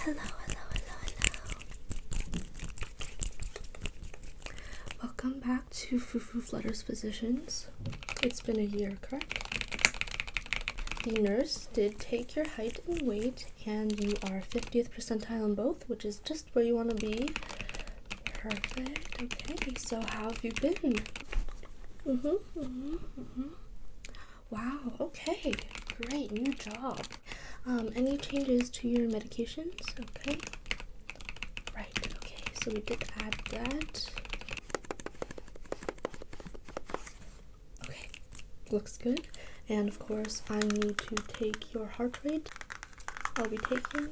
Hello, hello, hello, hello. Welcome back to 𝗂𝗂𝗁𝗂 Physicians. It's been a year, correct? The nurse did take your height and weight, and you are 50th percentile in both, which is just where you want to be. Perfect. Okay, so how have you been? Wow, okay, great, new job. Any changes to your medications? Okay. Right, okay, so we did add that. Okay, looks good. And of course, I need to take your heart rate. I'll be taking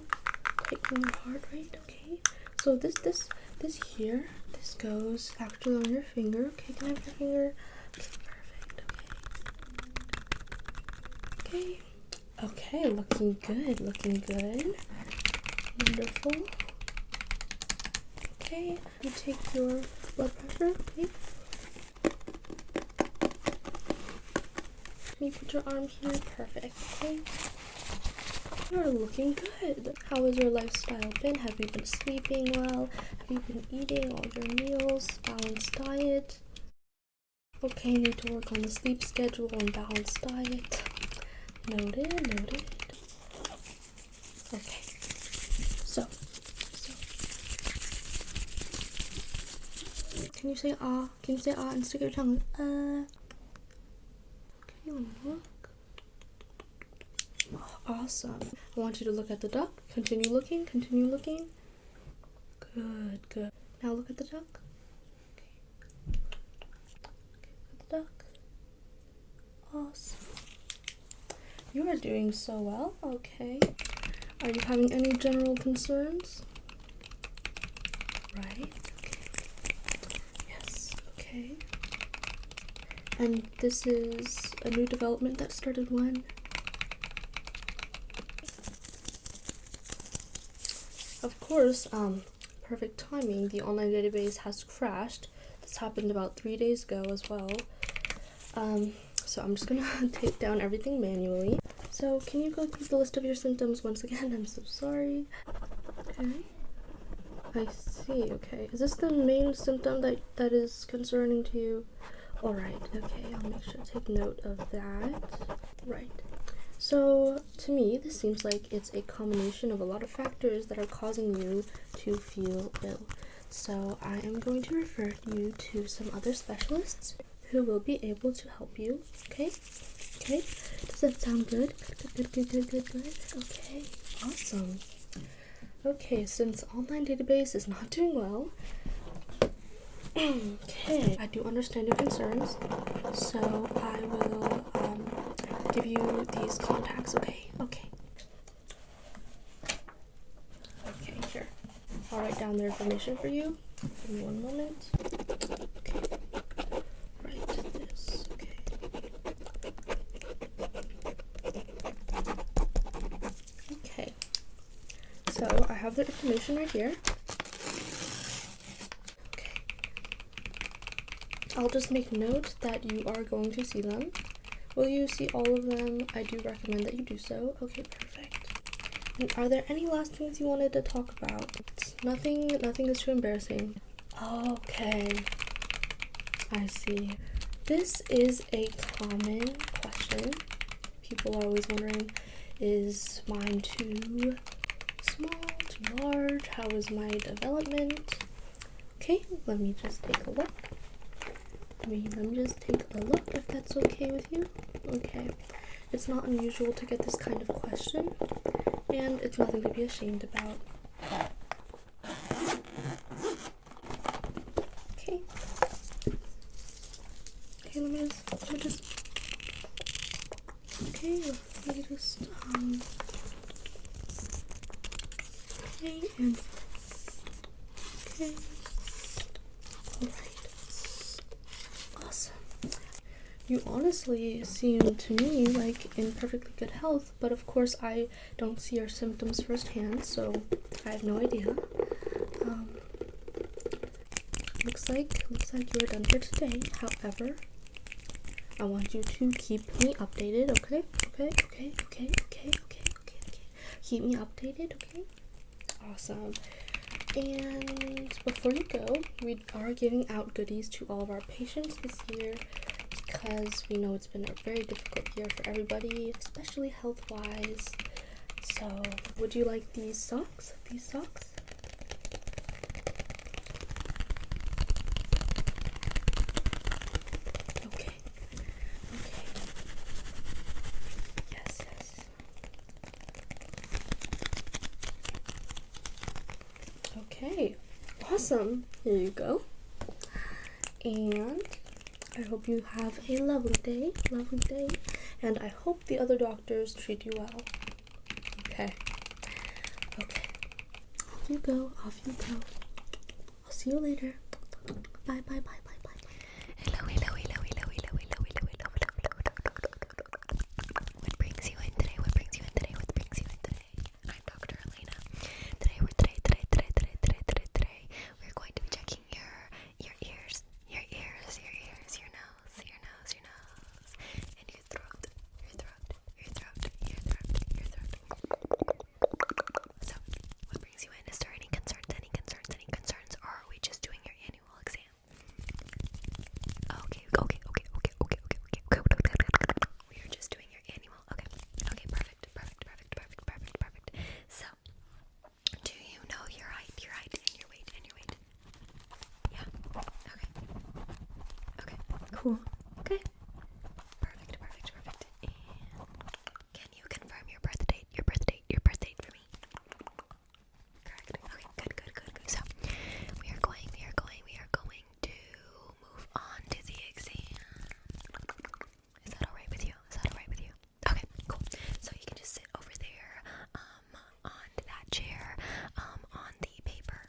your heart rate, okay? So this here, this goes actually on your finger. Okay, can I have your finger? Okay, perfect, okay. Okay, looking good, Wonderful. Okay, you take your blood pressure, okay? Can you put your arm here? Perfect, okay? You're looking good. How has your lifestyle been? Have you been sleeping well? Have you been eating all your meals? Balanced diet? Okay, need to work on the sleep schedule and balanced diet. Noted. Okay. So. Can you say ah? Can you say ah and stick your tongue? Okay, let me look. Oh, awesome. I want you to look at the duck. Continue looking. Good. Now look at the duck. Okay. Look at the duck. Awesome. You are doing so well. Okay. Are you having any general concerns? Right. Okay. Yes. Okay. And this is a new development that started when? Of course, perfect timing. The online database has crashed. This happened about 3 days ago as well. So I'm just gonna take down everything manually. So can you go through the list of your symptoms once again? I'm so sorry. Okay. I see, okay. Is this the main symptom that is concerning to you? Alright, okay, I'll make sure to take note of that. Right. So to me, this seems like it's a combination of a lot of factors that are causing you to feel ill. So I am going to refer you to some other specialists who will be able to help you, okay? Okay, does that sound good? Good. Okay, awesome. Okay, since online database is not doing well, okay, I do understand your concerns, so I will give you these contacts, okay? Okay, here. I'll write down their information for you. Give me one moment. Okay. Write this, okay. Okay. So I have their information right here. Okay. I'll just make note that you are going to see them. Will you see all of them? I do recommend that you do so. Okay, perfect. And are there any last things you wanted to talk about? Nothing is too embarrassing. Okay, I see. This is a common question. People are always wondering, is mine too small, too large? How is my development? Okay, let me just take a look. Let me just take a look if that's okay with you. Okay, it's not unusual to get this kind of question, and it's nothing to be ashamed about. Okay, let me just okay, and okay, alright. Awesome. You honestly seem to me like in perfectly good health, but of course I don't see your symptoms firsthand, so I have no idea. Looks like you are done for today. However, I want you to keep me updated, okay? Okay. Keep me updated, okay? Awesome. And before you go, we are giving out goodies to all of our patients this year because we know it's been a very difficult year for everybody, especially health-wise. So, would you like these socks? These socks? Okay. Okay. Yes, yes. Okay. Awesome. Here you go. And I hope you have a lovely day, and I hope the other doctors treat you well. Okay. Okay. Off you go, off you go. I'll see you later. Bye, bye, bye, bye, bye. Hello, hello, hello, hello, hello, hello, hello, hello. What brings you in today? What brings you in today? What brings you in today? I'm Dr. Elena. Today, we're going to be checking your ears, your nose, and your throat. So, what brings you in? Is there any concerns, or are we just doing your annual exam? Okay. We are just doing your annual. Okay, perfect. So, do you know your height and your weight? Yeah. Okay. Cool. Okay. Perfect. And can you confirm your birth date for me? Correct. Okay, good. So, we are going to move on to the exam. Is that alright with you? Okay, cool. So you can just sit over there, on that chair, on the paper.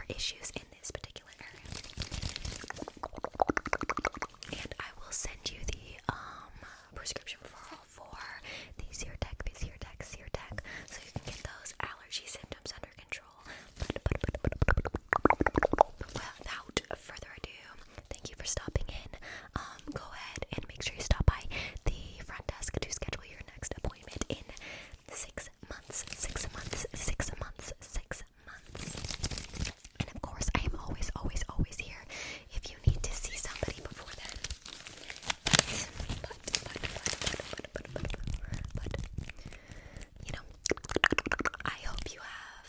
issues in this particular area. And I will send you the prescription for the 𝗪𝗂𝗪𝗂𝗪𝗂𝗪𝗂, so you can get those allergy symptoms under control. But without further ado, thank you for stopping in. Go ahead and make sure you stop by the front desk to schedule your next appointment in 6 months. 6 months. 6 months. 6 months. And of course, I am always, always, always here if you need to see somebody before then. But you know, I hope you have,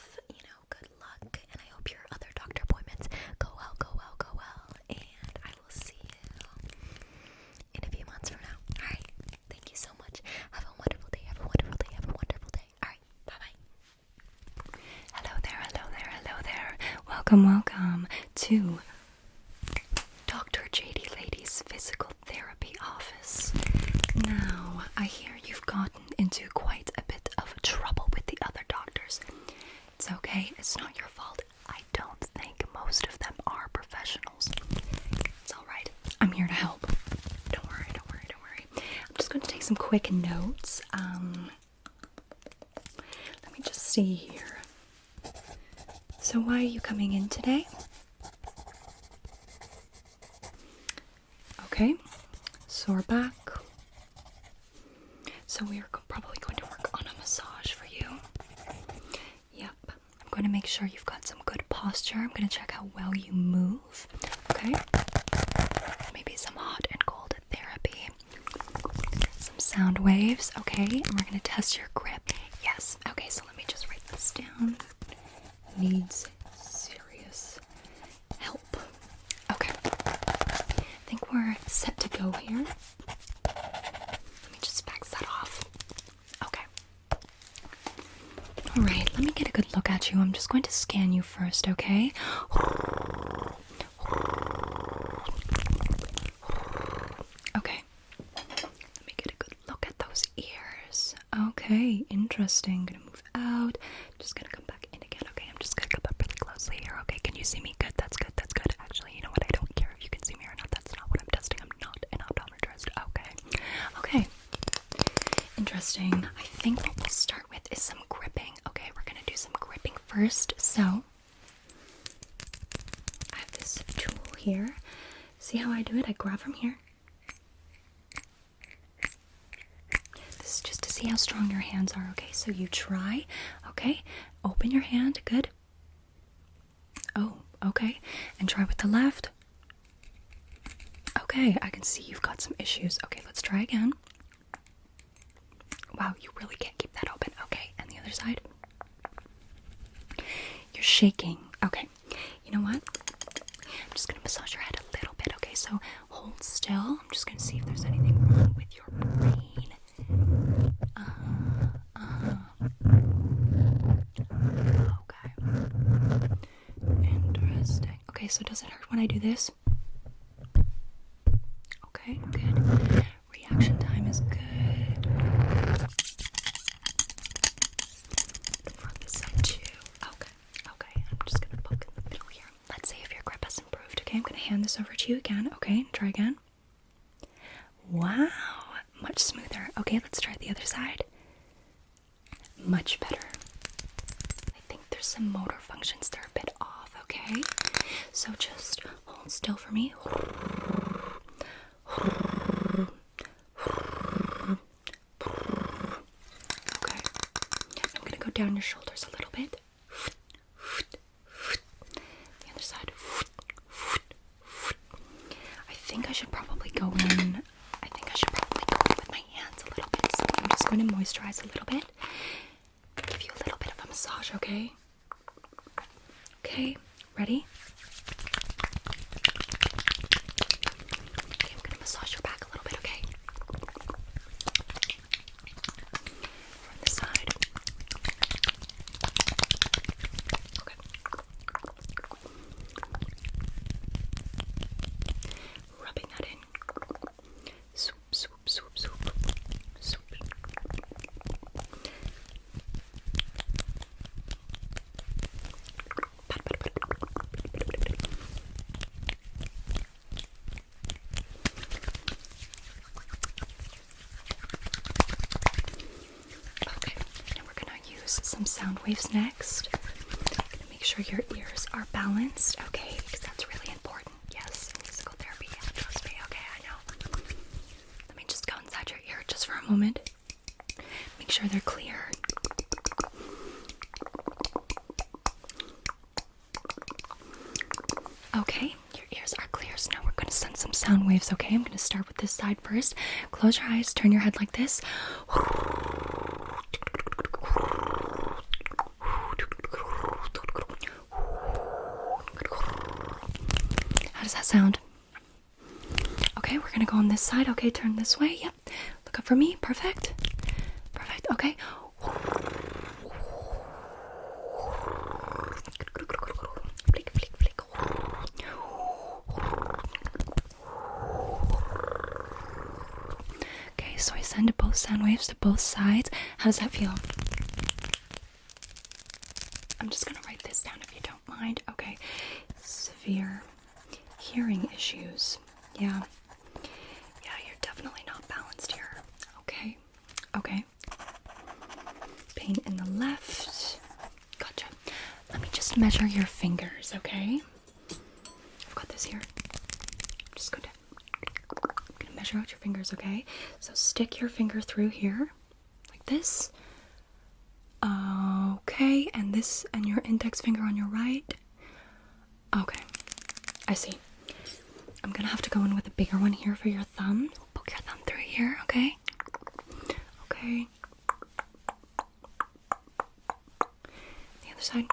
good luck, and I hope your other doctor appointments go well, go well, go well, and I will see you in a few months from now. Alright, thank you so much. Have a wonderful day, have a wonderful day, have a wonderful day. Alright, bye-bye. Hello there, hello there, hello there. Welcome, welcome to Dr. JD Lady's physical therapy office. Now, I hear you've gotten into quite a bit of trouble with the other doctors. It's okay, it's not your fault. I don't think most of them are professionals. It's alright, I'm here to help. Don't worry, don't worry, don't worry. I'm just going to take some quick notes. Let me just see here. So why are you coming in today? Okay, sore back. So we are probably going to work on a massage for you. Yep, I'm going to make sure you've got some good posture. I'm going to check how well you move. Okay, maybe some hot and cold therapy. Some sound waves. Okay, and we're going to test your grip. Yes, okay, so let me just write this down. Needs serious help. Okay, I think we're set to go here. Let me just fax that off. Okay. Alright, let me get a good look at you. I'm just going to scan you first, okay? Okay. Let me get a good look at those ears. Okay, interesting. Gonna move out. Just gonna come back in again. Okay, I'm just gonna come up really closely here. Okay, can you see me? Good, that's good, that's good. Actually, you know what? I don't care if you can see me or not. That's not what I'm testing. I'm not an optometrist. Okay. Okay. Interesting. I think what we'll start with is some gripping. Okay, we're gonna do some gripping first. So, I have this tool here. See how I do it? I grab from here. This is just to see how strong your hands are, okay? So you try, okay? Open your hand, good. Oh, okay. And try with the left. Okay, I can see you've got some issues. Okay, let's try again. Wow, you really can't keep that open. Okay, and the other side. You're shaking. Okay, you know what? I'm just gonna massage your head a little bit, okay? So hold still. I'm just gonna see if there's anything wrong with your brain. Okay. Interesting. Okay, so does it hurt when I do this? Okay, good. Reaction time is good. For this side too. Okay, okay. I'm just gonna poke in the middle here. Let's see if your grip has improved. Okay, I'm gonna hand this over to you again. Okay, try again. Wow, much smoother. Okay, let's try the other side. Much better. I think there's some motor functions that are a bit off, okay? So just hold still for me. Okay. I'm gonna go down your shoulders a little bit. The other side. I think I should probably go in. I think I should probably go in with my hands a little bit. So I'm just going to moisturize a little bit. Give you a little bit of a massage, okay? Okay, ready? Okay, I'm gonna massage your back a little bit, okay? From this side. Okay. Rubbing that in. Swoop, swoop, swoop, swoop. Swoop. Pat, pat, pat, pat, pat, pat. sound waves next. I'm gonna make sure your ears are balanced, okay? Because that's really important. Yes, musical therapy, yeah, trust me, okay, I know. Let me just go inside your ear just for a moment. Make sure they're clear. Okay, your ears are clear, so now we're going to send some sound waves, okay? I'm going to start with this side first. Close your eyes, turn your head like this. How does that sound? Okay, we're going to go on this side. Okay, turn this way. Yep. Look up for me. Perfect. Perfect. Okay. Okay, so I send both sound waves to both sides. How does that feel? I'm just gonna write this down if you don't mind. Okay. Severe hearing issues. Yeah. Yeah, you're definitely not balanced here. Okay. Okay. Pain in the left. Gotcha. Let me just measure your fingers, okay? I've got this here. I'm just gonna measure out your fingers, okay? So stick your finger through here, like this. Okay, and this, and your index finger on your right. Okay, I see. I'm gonna have to go in with a bigger one here for your thumb. Poke your thumb through here, okay? Okay. The other side.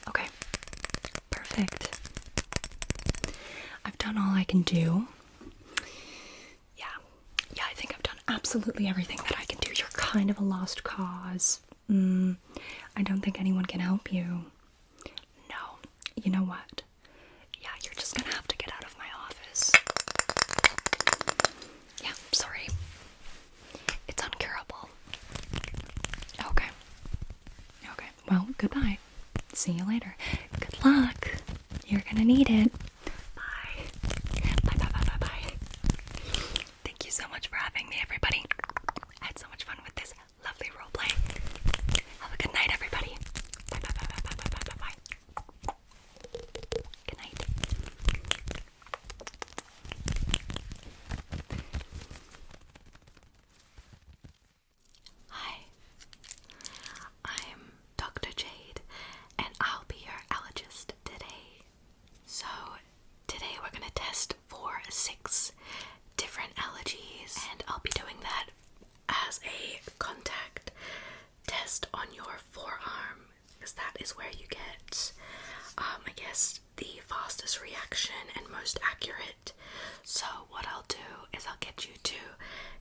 Okay, perfect. I've done all I can do. Yeah, I think I've done absolutely everything that I can do. You're kind of a lost cause. I don't think anyone can help you. No, you know what? Yeah, you're just gonna have to get out of my office. Yeah, sorry. It's uncurable. Okay. Okay, well, goodbye. See you later. Good luck. You're gonna need it. Bye. Bye, bye, bye, bye, bye. Thank you so much for having me, everybody. I had so much fun with this lovely roleplay. Have a good night, everybody. Bye, bye, bye, bye, bye, bye, bye, bye. Good night. Hi, I'm Dr. Jade, and I'll be your allergist today. So, today we're going to test for 6 different allergies, and I'll be doing that as a contact test on your forearm, because that is where you get, I guess, the fastest reaction and most accurate. So what I'll do is I'll get you to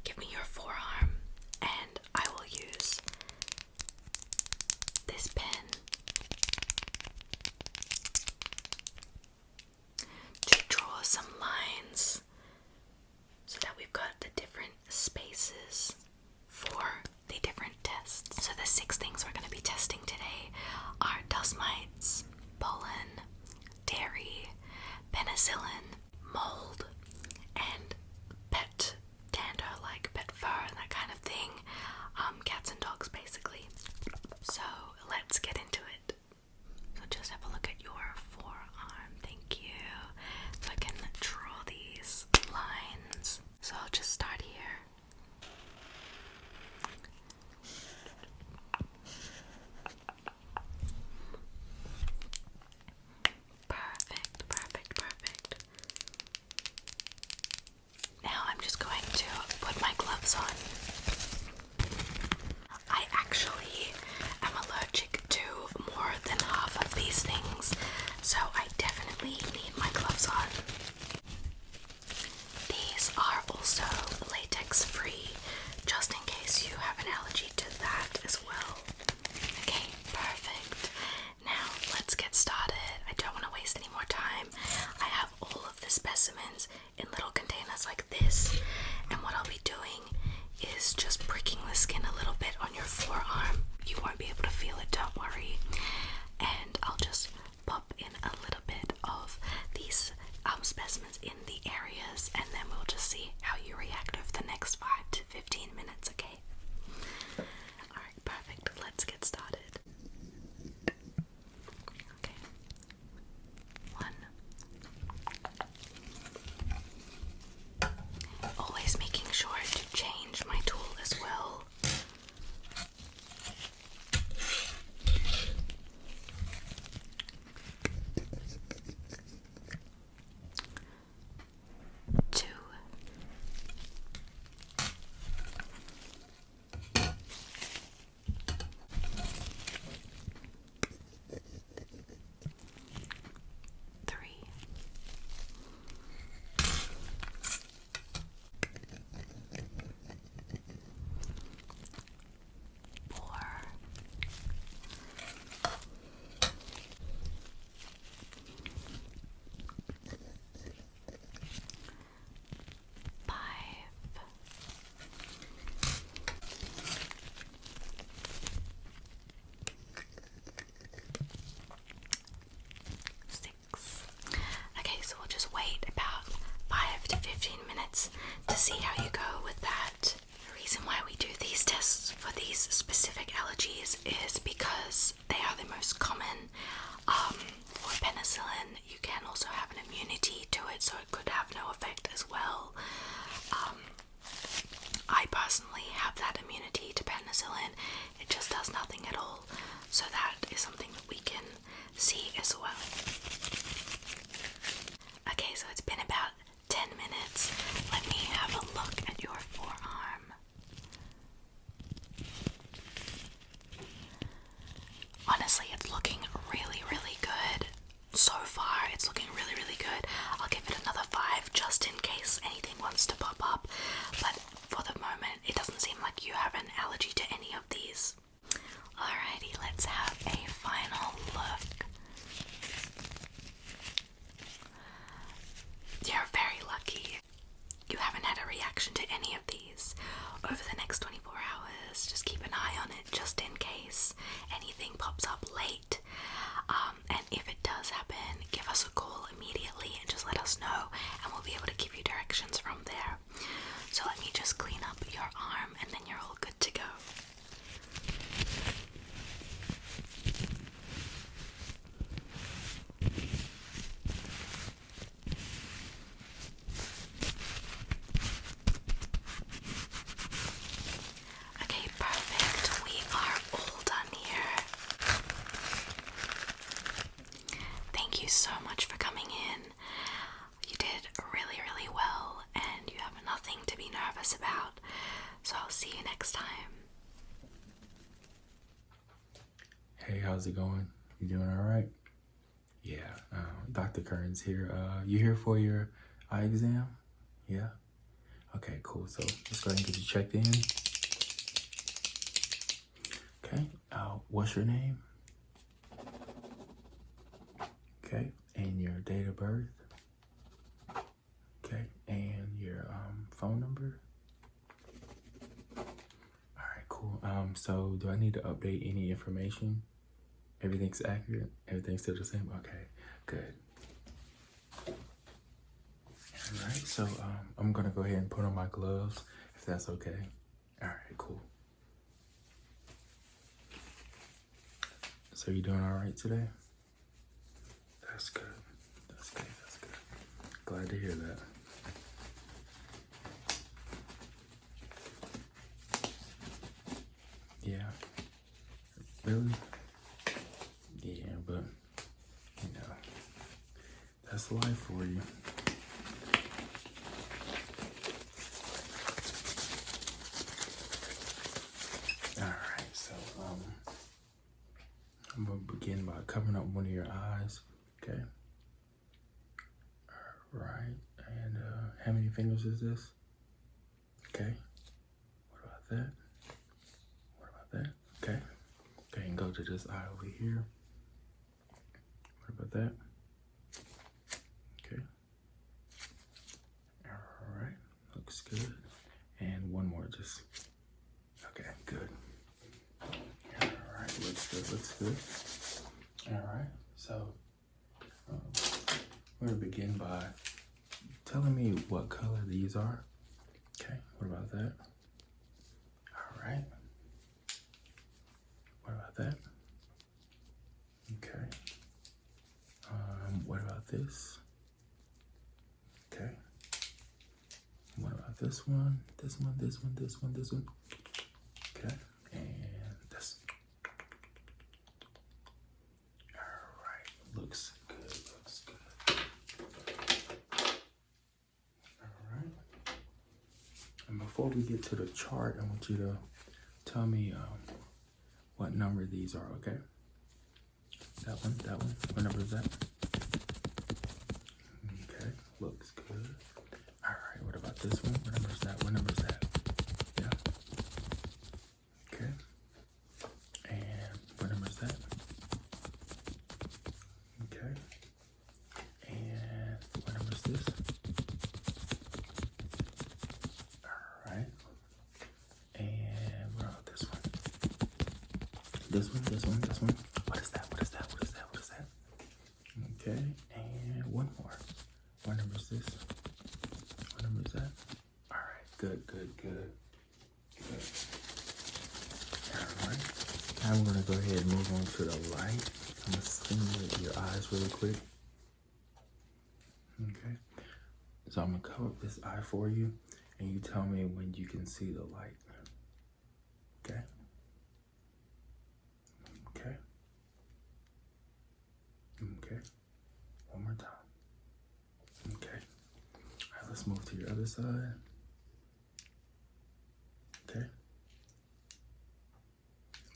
give me your forearm, and I will use this pen to draw some lines so that we've got the different spaces for the different tests. So the 6 things we're going to be testing today are dust mites, pollen, dairy, penicillin, mold, and pet dander, like pet fur and that kind of thing. Cats and dogs allergies is because they are the most common. For penicillin, you can also have an immunity to it, so it could have no effect as well. I personally have that immunity to penicillin. It just does nothing at all. So that is something that we can see as well. Okay, so it's been about 10 minutes. Let me have a look at your forearm. Honestly, it's looking really, really good. So far, it's looking really, really good. I'll give it another 5 just in case anything wants to pop up. But for the moment, it doesn't seem like you have an allergy to any of these. Alrighty, let's have a final look. You're very lucky. You haven't had a reaction to any of these. Over the next 24 hours, just keep an eye on it just in case anything pops up late. And if it does happen, give us a call immediately and just let us know, and we'll be able to give you directions from there. So let me just clean up your arm and then you're all good to go. Okay, perfect. We are all done here. Thank you so much for coming in. You did really, really well, and you have nothing to be nervous about. So I'll see you next time. Hey, how's it going? You doing all right? Yeah, Dr. Kern's here. You here for your eye exam? Yeah? Okay, cool. So let's go ahead and get you checked in. Okay, what's your name? Okay, and your date of birth? Okay, and your phone number? Alright, cool. So do I need to update any information? Everything's accurate? Everything's still the same? Okay, good. Alright, so I'm gonna go ahead and put on my gloves, if that's okay. Alright, cool. So you doing alright today? That's good. That's good. That's good. Glad to hear that. Yeah. Really? Yeah, but you know, that's life for you. Alright, so I'm gonna begin by covering up one of your eyes. Okay. Alright, and how many fingers is this? Okay. What about that? What about that? Okay. Okay, and go to this eye over here. What about that? Okay. Alright, looks good. And one more, just, okay, good. Alright, looks good, looks good. Alright, so we're gonna begin by telling me what color these are. Okay, what about that? Alright. What about that? Okay. What about this? Okay. What about this one? This one, this one, this one, this one. Okay. And this. Alright. Looks good, looks good. Alright. And before we get to the chart, I want you to tell me what number these are, okay? That one, that one. What number is that? Okay, looks good. Alright, what about this one? What number is that? What number is that? Yeah. Okay. And what number is that? Okay. And what number is this? Alright. And what about this one? This one, this one, this one. What is that? What is that? What is that? What is that? Okay, and one more. What number is this? What number is that? Alright, good, good, good. Good. Alright. gonna go ahead and move on to the light. I'm gonna stimulate your eyes really quick. Okay. So I'm gonna cover up this eye for you, and you tell me when you can see the light. Okay. Okay. Okay. One more time. Okay. All right, let's move to your other side. Okay.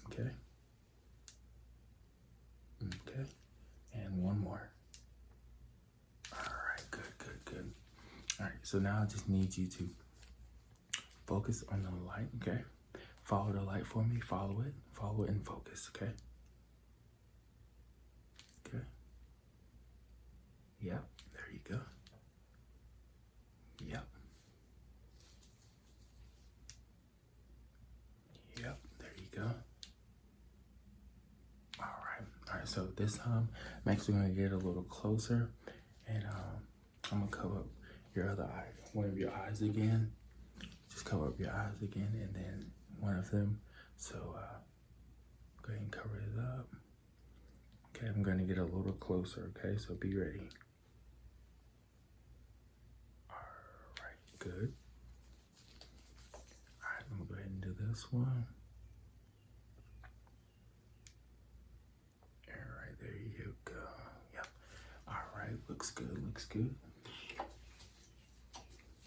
Okay. Okay. And one more. All right, good, good, good. All right, so now I just need you to focus on the light, okay? Follow the light for me, follow it and focus, okay? Okay. Yep, there you go. Yep. Yep, there you go. All right, so this time I'm actually gonna get a little closer, and I'm gonna cover up your other eye, one of your eyes again. Just cover up your eyes again, and then one of them. So go ahead and cover it up. Okay, I'm gonna get a little closer, okay? So be ready. All right, good. All right, I'm gonna go ahead and do this one. All right, there you go. Yep. All right, looks good, looks good.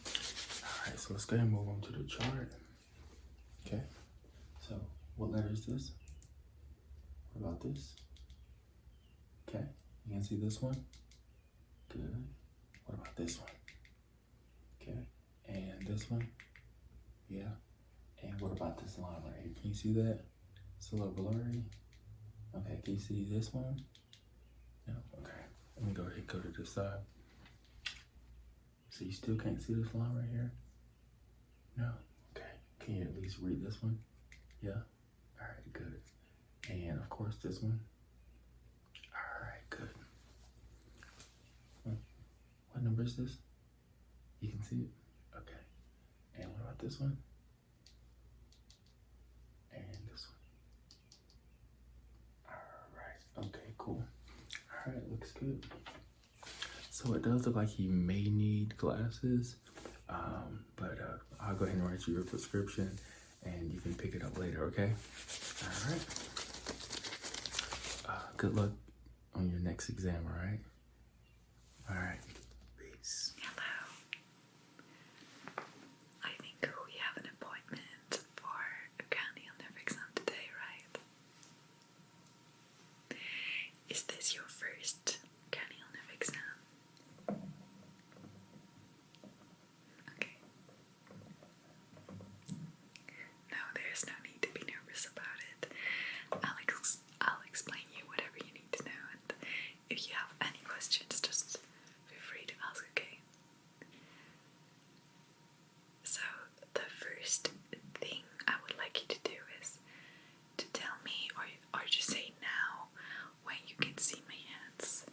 All right, so let's go ahead and move on to the chart. Okay, so what letter is this? What about this? Okay, you can see this one? Good. What about this one? Okay, and this one? Yeah. And what about this line right here? Can you see that? It's a little blurry. Okay, can you see this one? No, okay. Let me go ahead and go to this side. So you still can't see this line right here? No? Okay. Can you at least read this one? Yeah? All right, good. And of course this one. All right, good. What number is this? You can see it? Okay. And what about this one? And this one. All right, okay, cool. All right, looks good. So it does look like you may need glasses, but I'll go ahead and write you your prescription and you can pick it up later, okay? All right. Good luck on your next exam, all right? All right. Peace. Hello. I think we have an appointment for a cranial nerve exam today, right? Is this your first cranial nerve exam? Okay. No, there's no need to be nervous about it. I'll explain you whatever you need to know, and if you have any questions, just feel free to ask, okay? So, the first thing I would like you to do is to tell me, or just say now, when you can see my hands.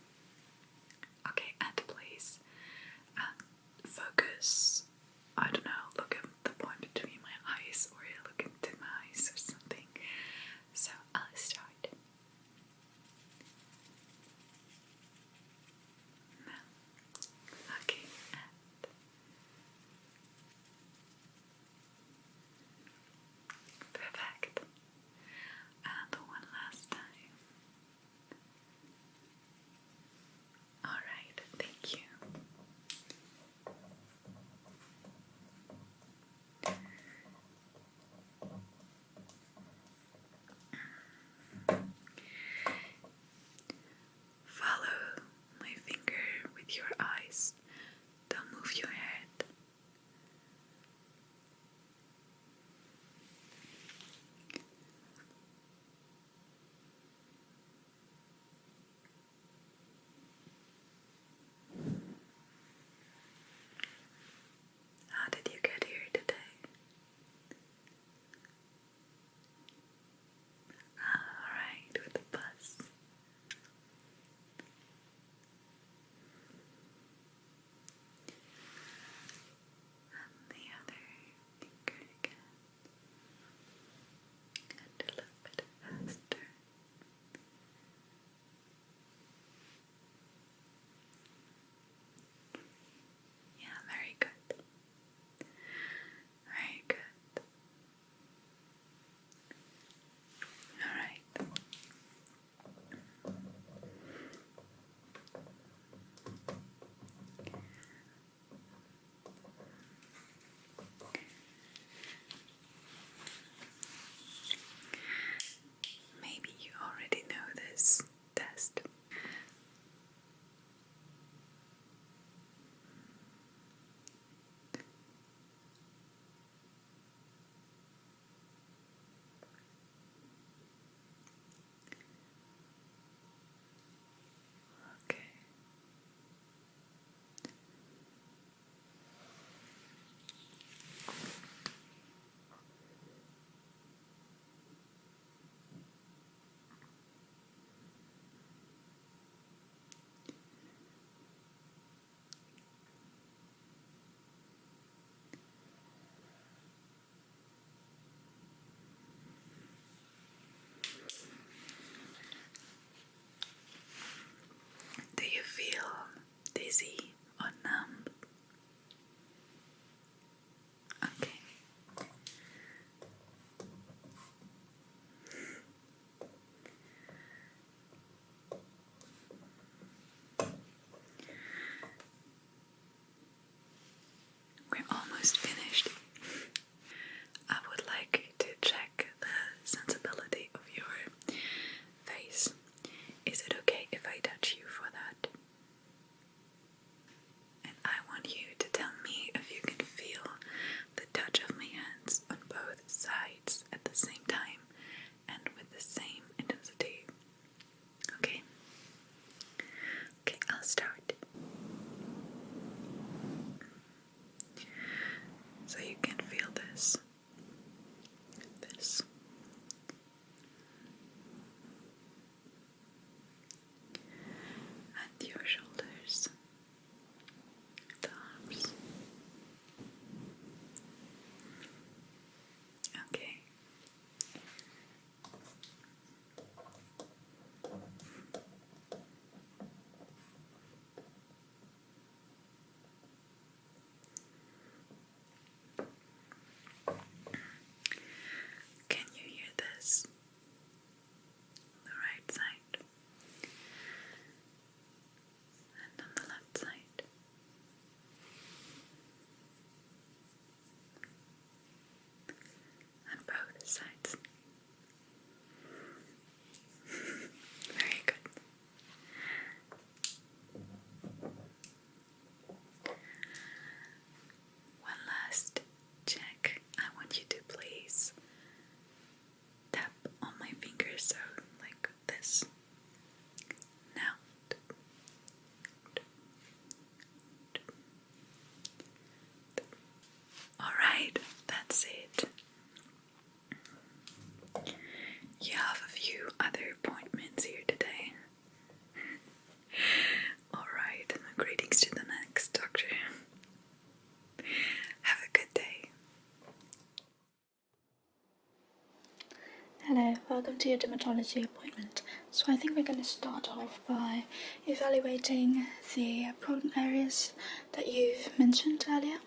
to your dermatology appointment. So I think we're going to start off by evaluating the problem areas that you've mentioned earlier.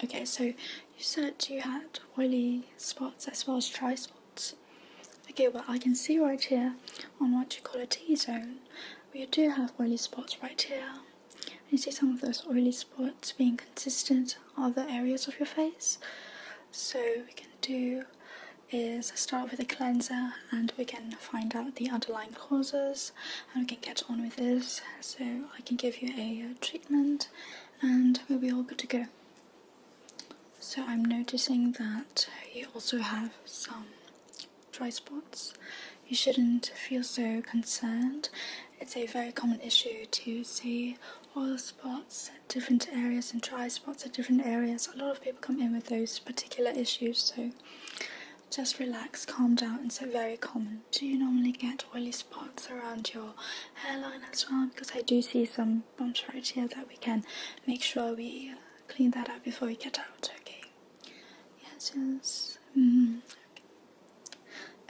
Okay, so you said you had oily spots as well as dry spots. Okay, well I can see right here on what you call a T-zone, we do have oily spots right here. You see some of those oily spots being consistent in other areas of your face. So we can do is start with a cleanser and we can find out the underlying causes and we can get on with this. So I can give you a treatment and we'll be all good to go. So I'm noticing that you also have some dry spots. You shouldn't feel so concerned. It's a very common issue to see oil spots at different areas and dry spots at different areas. A lot of people come in with those particular issues, so just relax, calm down. It's very common. Do you normally get oily spots around your hairline as well? Because I do see some bumps right here that we can make sure we clean that up before we get out, okay? Yes.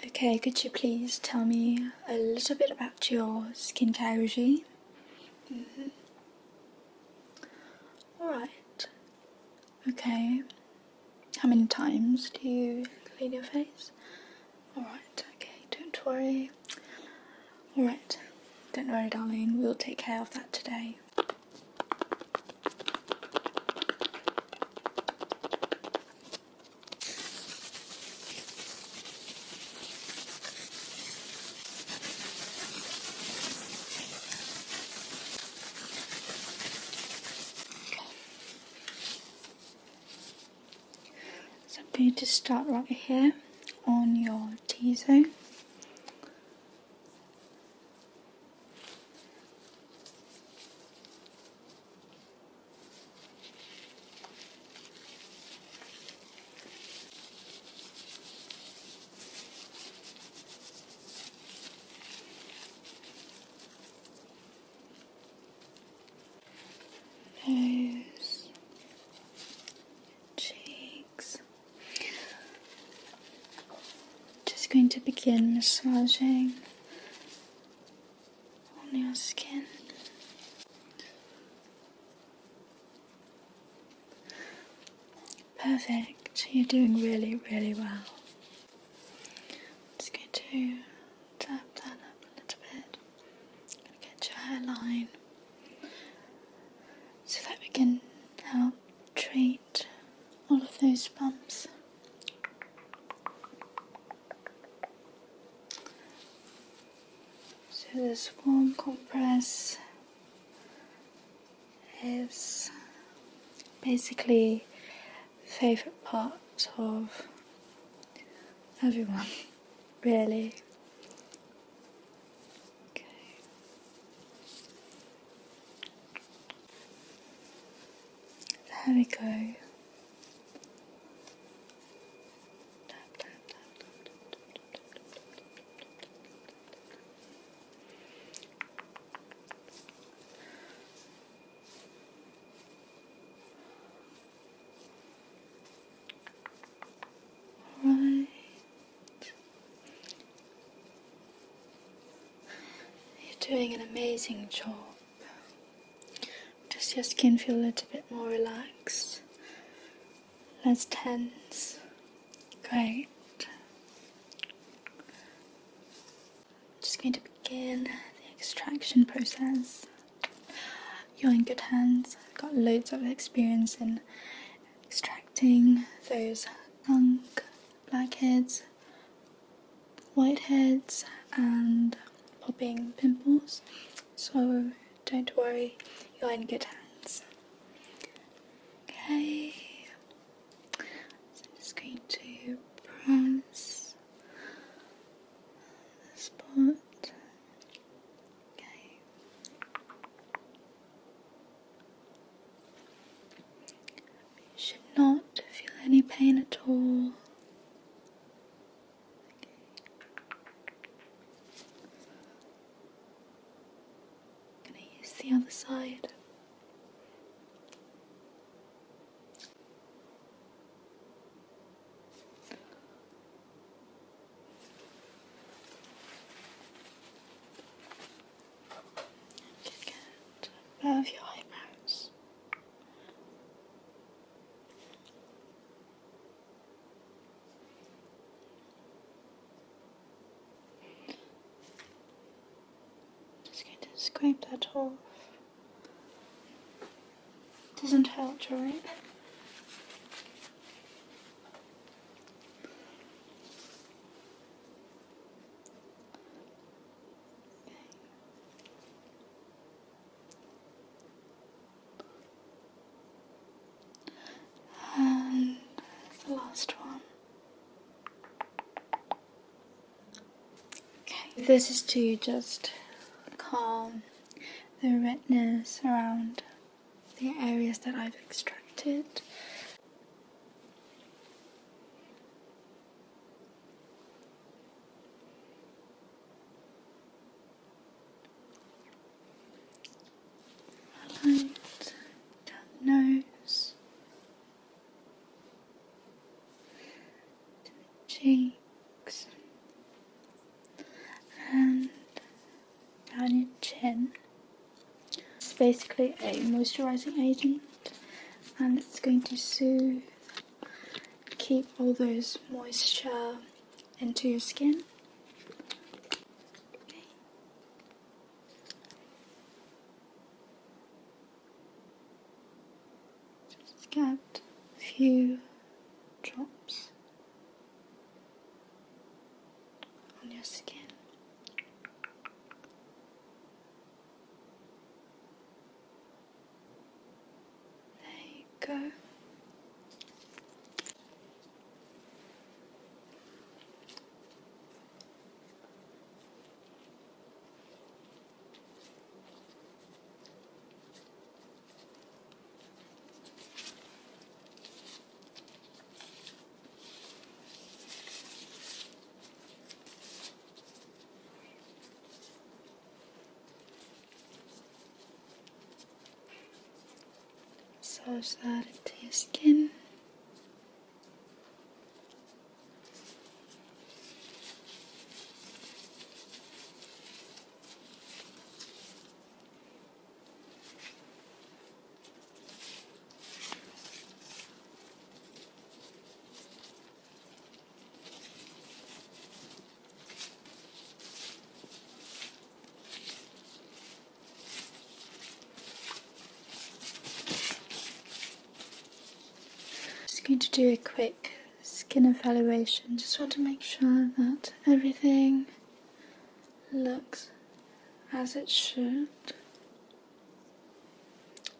Okay, could you please tell me a little bit about your skincare regime? Alright. Okay. How many times do you clean your face? Alright, okay, don't worry. Alright, don't worry, darling, we'll take care of that today. So I'm going to start right here on your T-zone. Nose, cheeks. Just going to begin massaging on your skin. Perfect. You're doing really, really well. Just going to tap that up a little bit. Gonna get your hairline so that we can help treat all of those bumps. So this warm compress is basically the favourite part of everyone, really. Okay. There we go. Tap, tap, tap, Right. You're doing an amazing job. Does your skin feel a little bit more relaxed? Less tense? Great. Just going to begin the extraction process. You're in good hands. I've got loads of experience in extracting those gunk, blackheads, whiteheads, and popping pimples. So don't worry, you're in good hands. Okay. So I'm just going to press the spot. Okay. You should not feel any pain at all. I'm going to use the other side. scrape that off. Doesn't hurt, right? And the last one. Okay, this is to just calm the redness around the areas that I've extracted. Highlight down the nose, to the cheeks, and down your chin. It's basically a moisturizing agent, and it's going to soothe, keep all those moisture into your skin. Okay. Just get a few drops on your skin. There you go. Massage that into your skin. Going to do a quick skin evaluation. Just want to make sure that everything looks as it should.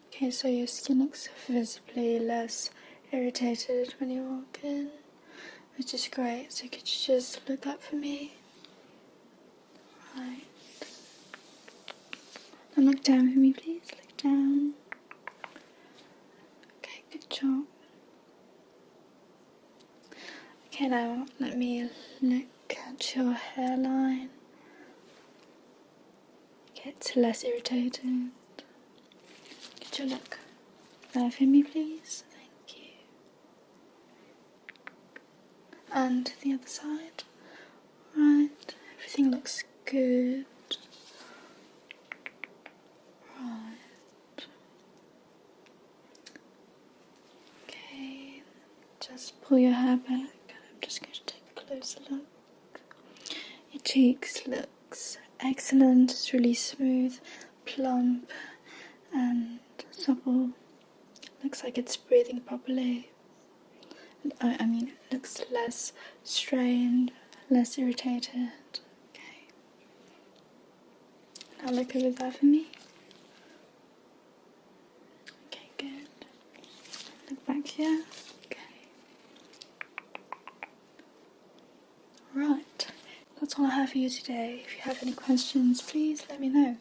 Okay, so your skin looks visibly less irritated when you walk in, which is great. So could you just look up for me? Right. Now look down for me, please. Look down. Okay, good job. Okay, now let me look at your hairline. Okay, it's less irritated. Could you look there for me, please? Thank you. And the other side. Right, everything looks good. Right. Okay, just pull your hair back. I'm just going to take a closer look. Your cheeks looks excellent. It's really smooth, plump, and supple. Looks like it's breathing properly. I mean, it looks less strained, less irritated. Okay. Now look over there for me. Okay, good. Look back here. Right, that's all I have for you today. If you have any questions, please let me know.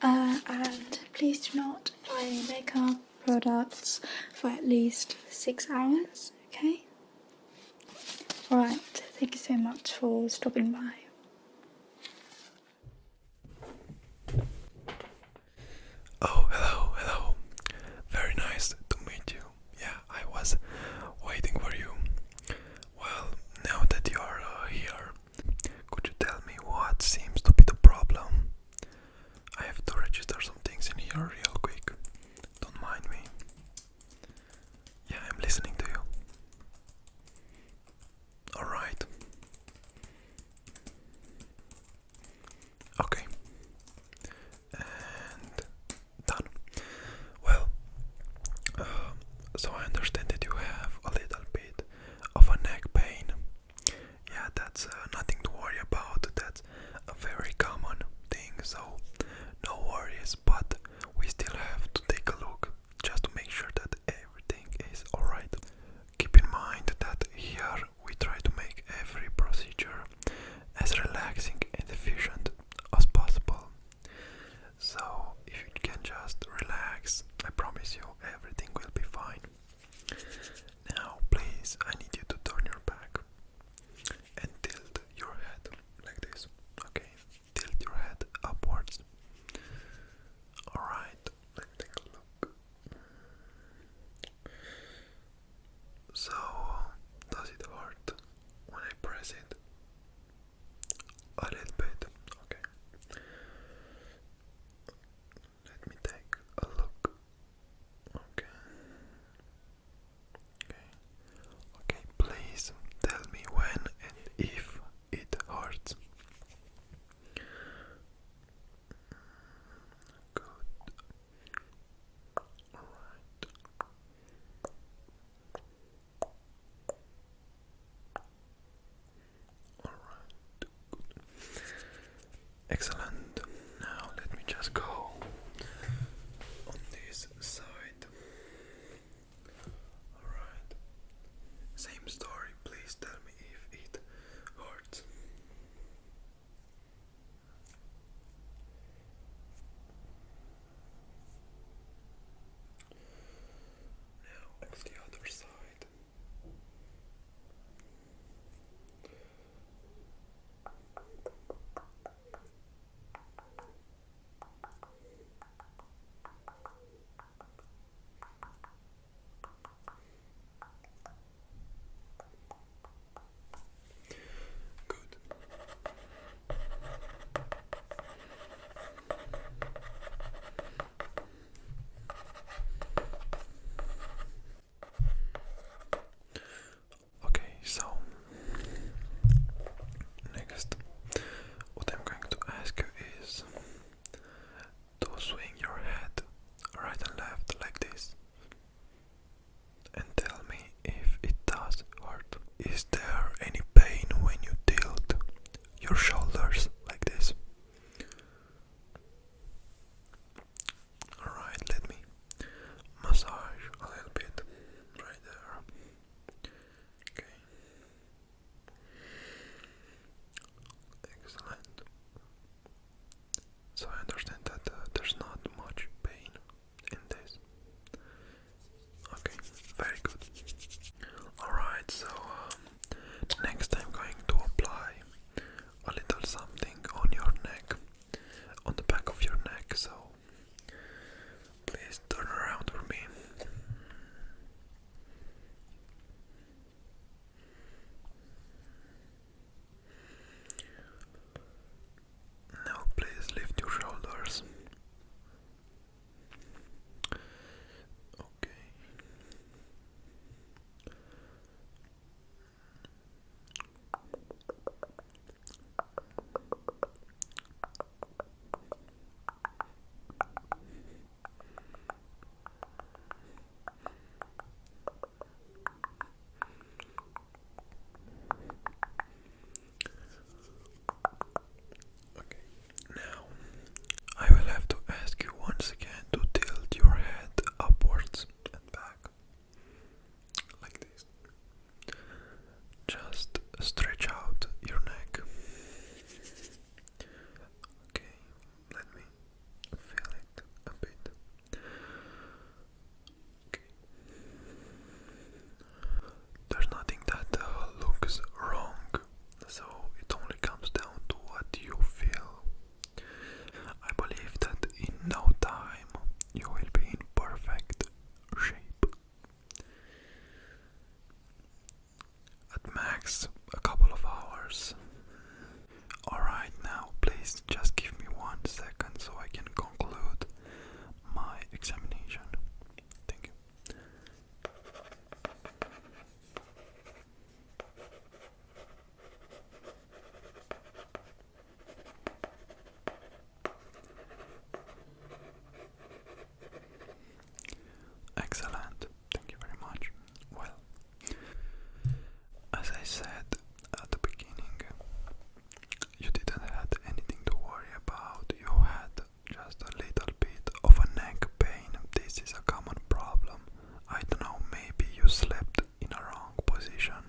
And please do not apply any makeup products for at least 6 hours, okay? Alright, thank you so much for stopping by. Oh, hello. Very nice to meet you. Yeah, I was waiting for you. Well, now that you are here, could you tell me what seems to be the problem? I have to register some things in here real quick. Don't mind me. Yeah, I'm listening to you. Alright. Excellent. Now let me just go on this side. Alright. Same story. Please tell me if it hurts. Now it's the other side. Good. Okay, so next, what I'm going to ask you is to swing your head right and left like this and tell me if it does hurt. Is there any pain when you tilt your shoulders like this? Alright, let me massage a little bit right there. Okay. Excellent. So I understand that there's not much pain in this. Okay, very good. Alright, so next I'm going to apply a little something on your neck, on the back of your neck, so please turn around for me. Now please lift your shoulders. Okay. Okay, now I will have to ask you once again to tilt your head upwards and back, like this. Just stretch out your neck. Okay, let me feel it a bit. Okay. There's nothing that looks wrong, so it only comes down to what you feel. I believe that in no time you will be in perfect shape. At max, a couple of hours. Alright, now please just give me 1 second so I can conclude my examination. Thank you. Excellent. Thank you very much. Well, as I said at the beginning, you didn't have anything to worry about. You had just a little bit of a neck pain. This is a common problem. I don't know, maybe you slept in a wrong position.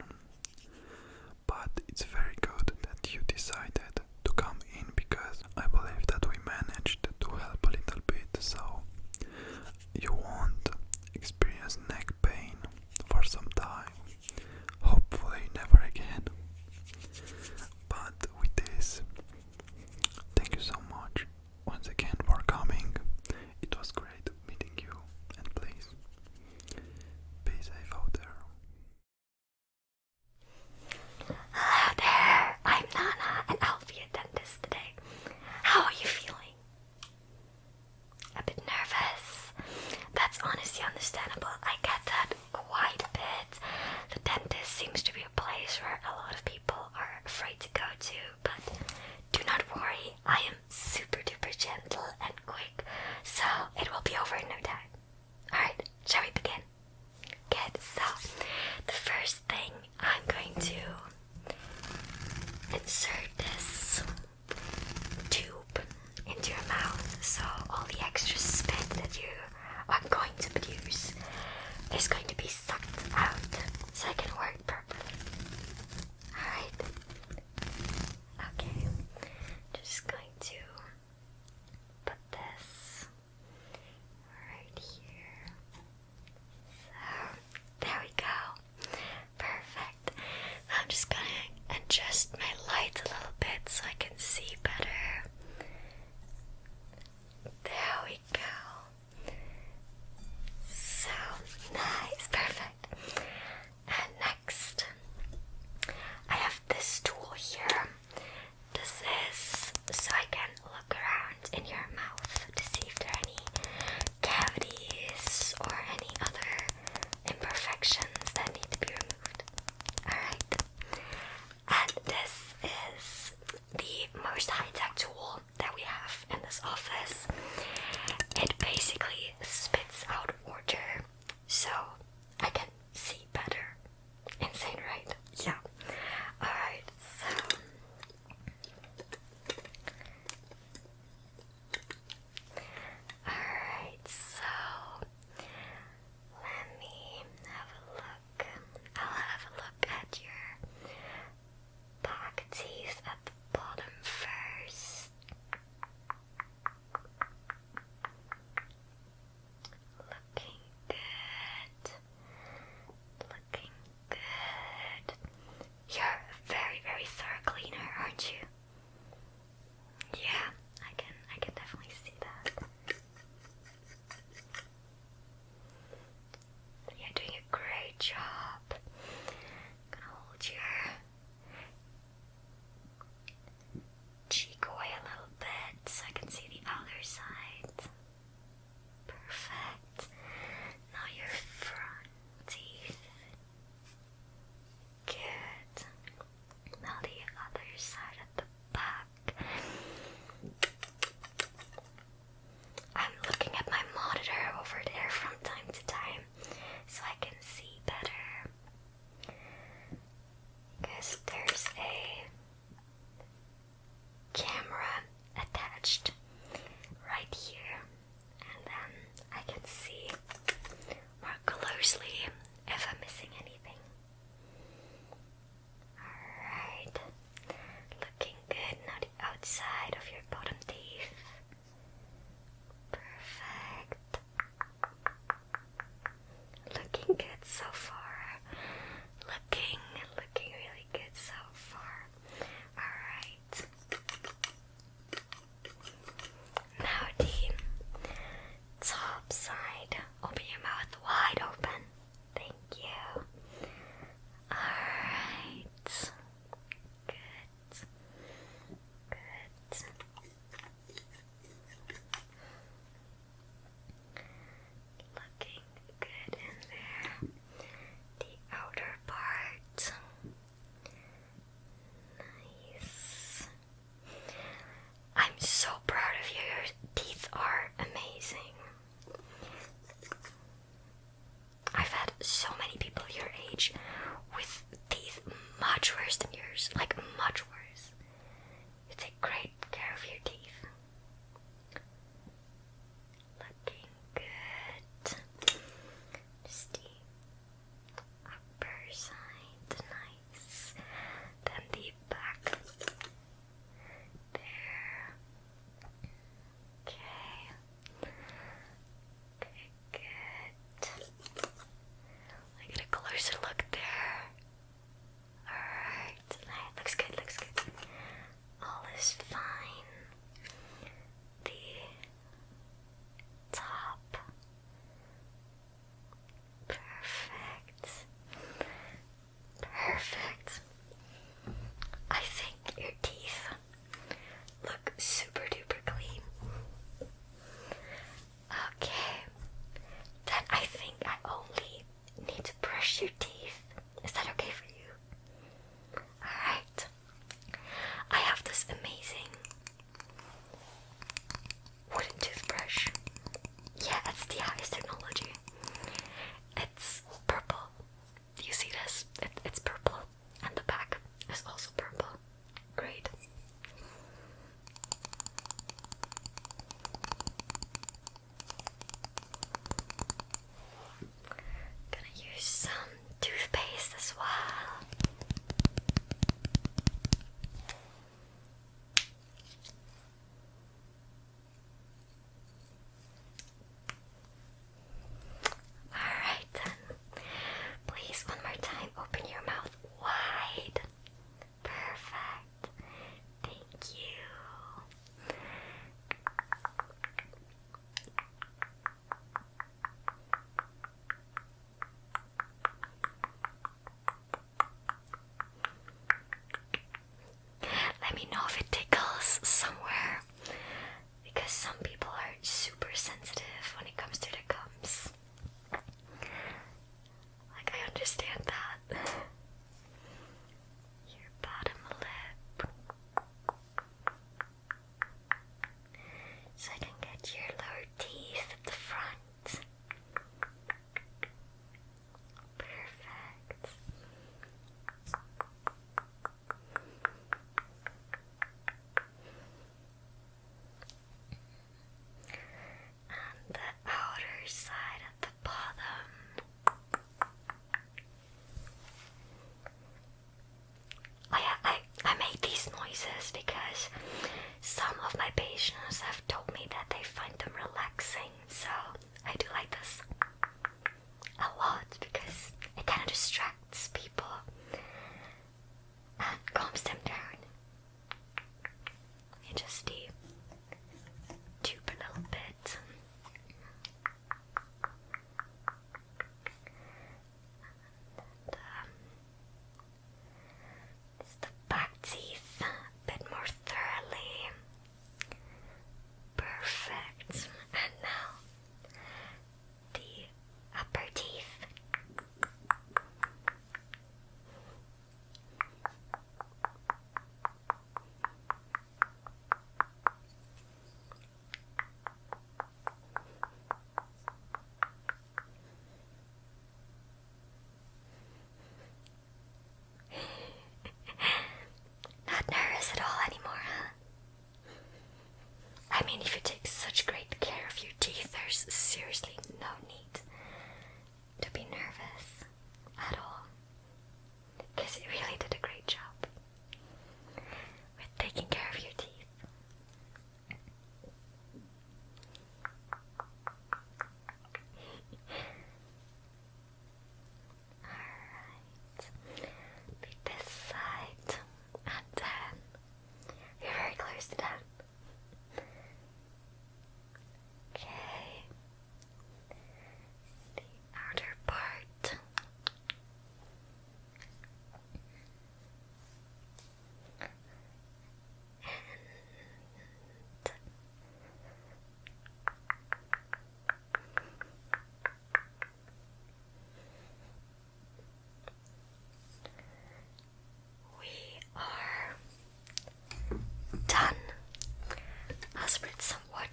But it's very good that you decided to come in, because I believe that we managed to help a little bit, so you won't experience neck pain for some time. Hopefully never again. But with this, thank you so much once again for coming. It was great meeting you, and please be safe out there. Hello there, I'm Nana and I'll be a dentist today. How are you feeling? A bit nervous? That's honestly understandable. I get that quite a bit. The dentist seems to be a place where a lot of people are afraid to go to, but do not worry, I am super duper gentle and quick, so it will be over in no time. Alright, shall we begin? Good, so the first thing I'm going to insert this 2 it in your mouth to see if there are any cavities or any other imperfections that need to be removed. Alright. And this is the most high-tech tool that we have in this office. It basically spits out water so I can see better. Insane, right? Yeah. Alright, so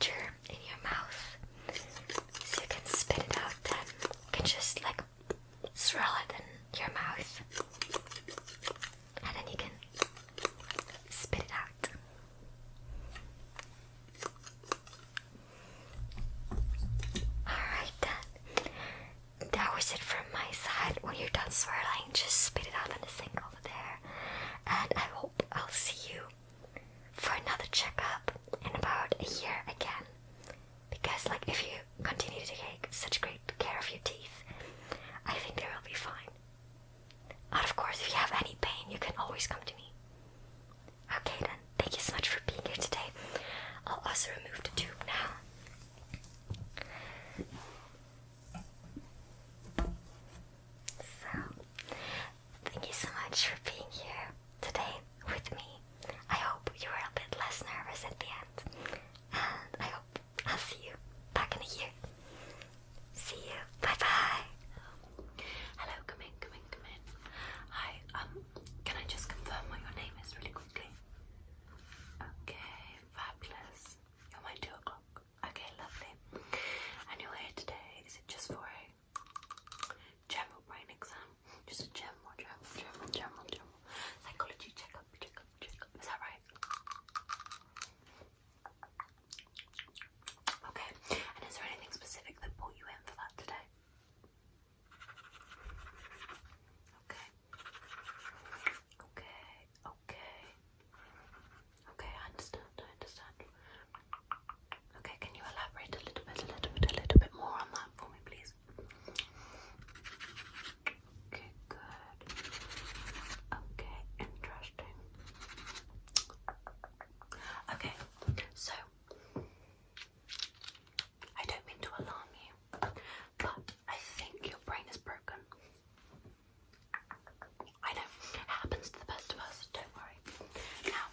temperature in your mouth, so you can spit it out. Then you can just like swirl it in your mouth, and then you can spit it out. Alright then, that was it from my side. When you're done swirling, just spit it out in the sink over there, and I hope I'll see you for another checkup in about a year again, because like if you continue to take such great care of your teeth, I think they will be fine. And of course, if you have any pain, you can always come to me. Okay then, thank you so much for being here today. I'll also remove the tube now. So, thank you so much for being here today with me. I hope you were a bit less nervous at the end. And I hope I'll see you back in a year. See you. Bye bye. Hello, come in. Hi, can I just confirm what your name is really quickly? Okay, fabulous. You're my 2 o'clock. Okay, lovely. And you're here today, is it just for a general brain exam? Just a general psychology checkup. Is that right? Okay, and is there anything specific that brought you in for that today? Okay, I understand. Okay, can you elaborate a little bit more on that for me, please? Okay, good. Okay, interesting. Okay, so I don't mean to alarm you, but I think your brain is broken. I know, it happens to the best of us, don't worry. Now,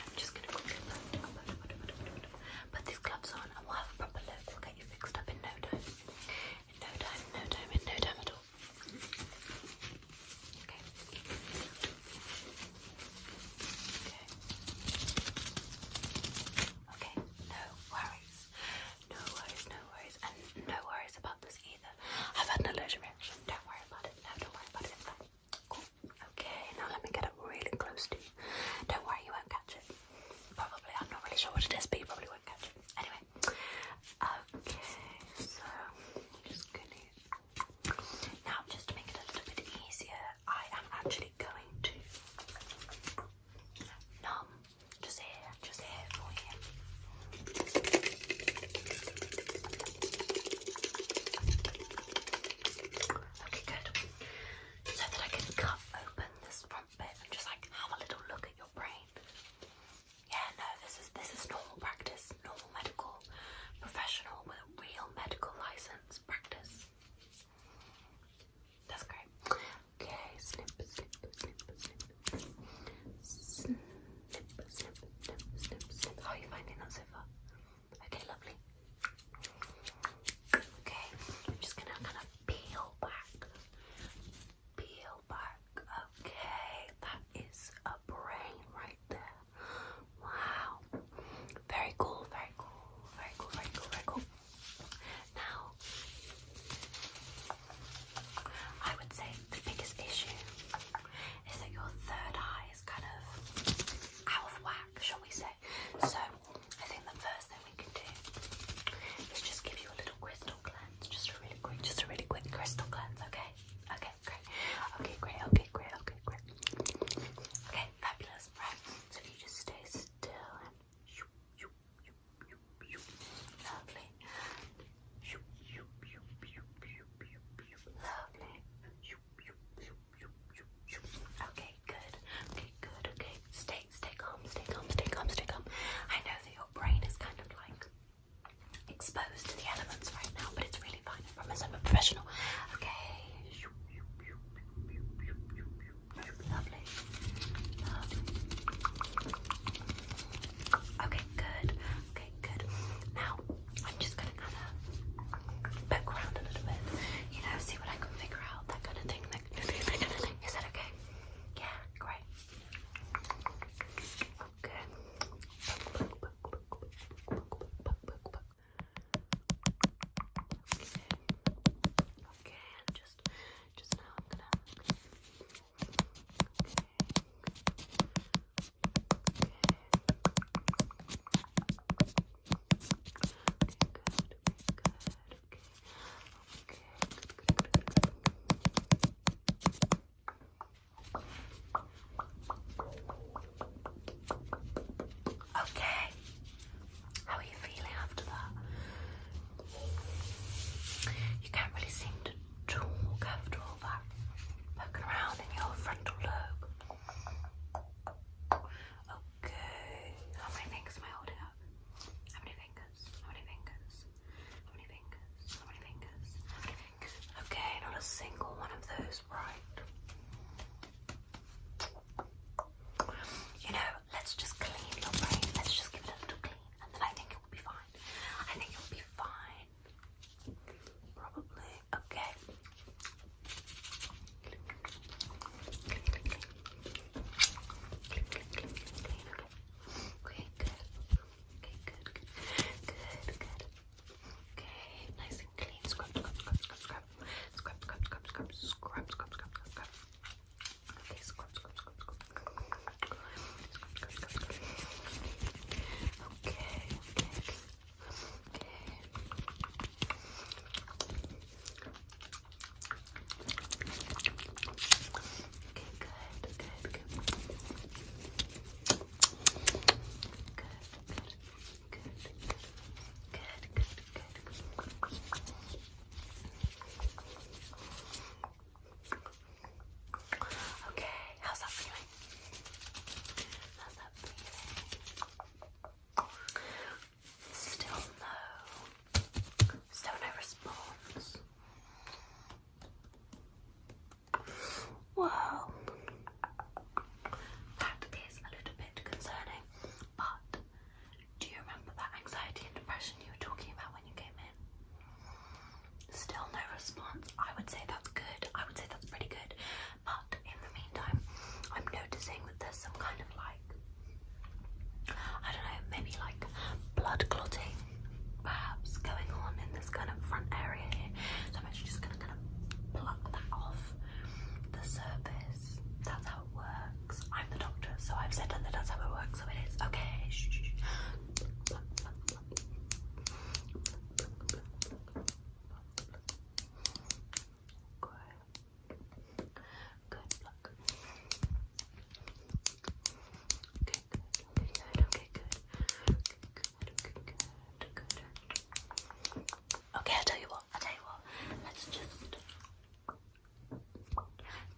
I'm just going to quickly put these gloves on and we'll have a proper look. We'll get you fixed up in no time. In no time at all. Okay. Okay, no worries. And no worries about this either. I've had an allergic reaction. Don't worry about it. No, don't worry about it. It's fine. Cool. Okay, now let me get up really close to you. Don't worry, you won't catch it. Probably. I'm not really sure what it is, but you probably won't catch it. Anyway. Okay, so I'm just gonna... Now, just to make it a little bit easier, I am actually going to numb just here for you. Okay, good. So that I can cut open this front bit and just like have a little look at your brain. Yeah, no, this is normal blood clotting perhaps going on in this kind of front area here. So I'm actually just gonna kind of pluck that off the surface. That's how it works. I'm the doctor, so I've said that that's how it works, so it is. Okay. Shh, shh, shh. Pluck, pluck, pluck. Good pluck. Okay, good. Okay, I'll tell you what. Let's just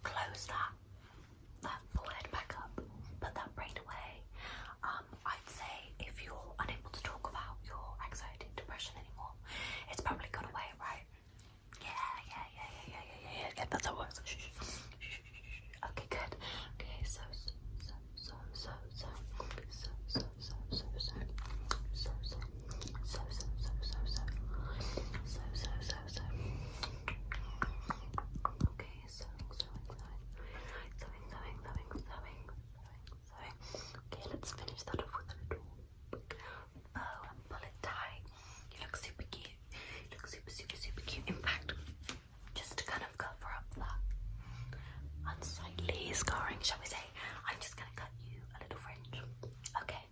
close that forehead back up. Put that brain away. I'd say if you're unable to talk about your anxiety and depression anymore, it's probably gone away, right? Yeah. That's how it works. Shh. Okay, good. Okay, so. Okay, let's finish that off with a little bow and pull it tight. You look super cute. You look super cute. In fact, just to kind of cover up that unsightly scarring, shall we say, I'm just gonna cut you a little fringe. Okay,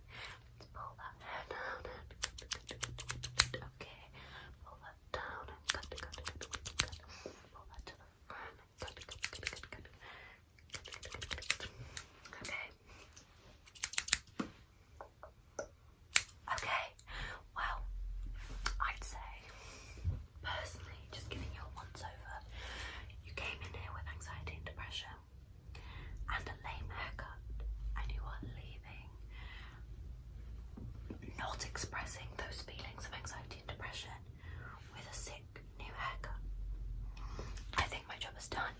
let's pull that hair down and okay, pull that down and cut. Pull that to the front and cut. Okay, well, I'd say, personally, just giving you a once over, you came in here with anxiety and depression and a lame haircut, and you are leaving not expressing those feelings of anxiety and depression with a sick new haircut. I think my job is done.